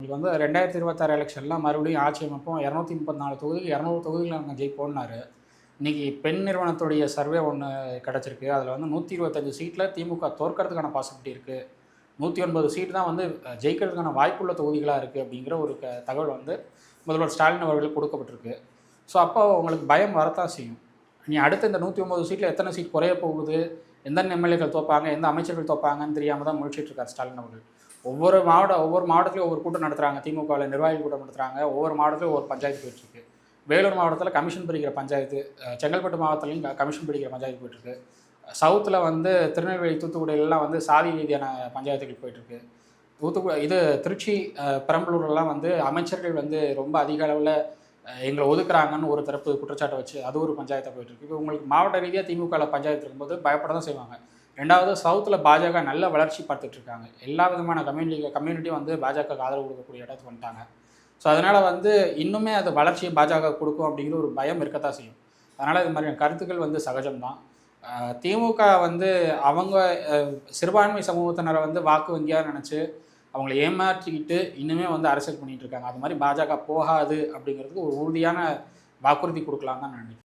உங்களுக்கு வந்து 2026 எலெக்ஷன்லாம் மறுபடியும் ஆட்சி அமைப்போம் 234 தொகுதிகள் 200 தொகுதிகள் நாங்கள் ஜெயிப்போம்னாரு. இன்றைக்கி பெண் நிறுவனத்துடைய சர்வே ஒன்று கிடச்சிருக்கு. அதில் வந்து 125 சீட்டில் திமுக தோற்கிறதுக்கான பாசிபிலிட்டி இருக்குது. 109 சீட்டு தான் வந்து ஜெயிக்கிறதுக்கான வாய்ப்புள்ள தொகுதிகளாக இருக்குது அப்படிங்கிற ஒரு தகவல் வந்து முதல்வர் ஸ்டாலின் அவர்களுக்கு கொடுக்கப்பட்டிருக்கு. ஸோ அப்போ உங்களுக்கு பயம் வரத்தான் செய்யும். நீ அடுத்த இந்த 109 சீட்டில் எத்தனை சீட் குறைய போகுது, எந்தெந்த எம்எல்ஏக்கள் தோப்பாங்க, எந்த அமைச்சர்கள் தோப்பாங்கன்னு தெரியாமல் தான் முழிச்சிட்டு இருக்கார் ஸ்டாலின் அவர்கள். ஒவ்வொரு மாவட்டத்திலையும் ஒவ்வொரு கூட்டம் நடத்துகிறாங்க. திமுகவில் நிர்வாகிகள் கூட்டம் நடத்துகிறாங்க. ஒவ்வொரு மாவட்டத்திலையும் ஒவ்வொரு பஞ்சாயத்து போயிட்டுருக்கு. வேலூர் மாவட்டத்தில் கமிஷன் பிரிக்கிற பஞ்சாயத்து, செங்கல்பட்டு மாவட்டத்துலையும் கமிஷன் பிரிக்கிற பஞ்சாயத்து போயிட்டுருக்கு. சவுத்தில் வந்து திருநெல்வேலி தூத்துக்குடியிலலாம் வந்து சாதி ரீதியான பஞ்சாயத்துகள் போயிட்டுருக்கு. திருச்சி பெரம்பலூர்லாம் வந்து அமைச்சர்கள் வந்து ரொம்ப அதிக அளவில் எங்களை ஒதுக்குறாங்கன்னு ஒரு தரப்பு குற்றச்சாட்டை வச்சு அது ஒரு பஞ்சாயத்தை போயிட்டுருக்கு. இப்போ உங்களுக்கு மாவட்ட ரீதியாக திமுகவில் பஞ்சாயத்து இருக்கும்போது பயப்பட தான் செய்வாங்க. ரெண்டாவது சவுத்தில் பாஜக நல்ல வளர்ச்சி பார்த்துட்ருக்காங்க. எல்லா விதமான கம்யூனிட்டியும் வந்து பாஜகவுக்கு ஆதரவு கொடுக்கக்கூடிய இடத்துக்கு வந்துட்டாங்க. ஸோ அதனால் வந்து இன்னுமே அது வளர்ச்சியை பாஜக கொடுக்கும் அப்படிங்கிற ஒரு பயம் இருக்கத்தான் செய்யும். அதனால் இது மாதிரியான கருத்துக்கள் வந்து சகஜம்தான். திமுக வந்து அவங்க சிறுபான்மை சமூகத்தினரை வந்து வாக்கு வங்கியாக நினச்சி அவங்கள ஏமாற்றிக்கிட்டு இன்னுமே வந்து அரசியல் பண்ணிகிட்டு இருக்காங்க. அது மாதிரி பாஜக போகாது அப்படிங்கிறதுக்கு ஒரு உறுதியான வாக்குறுதி கொடுக்கலான்னு தான் நான் நினைக்கிறேன்.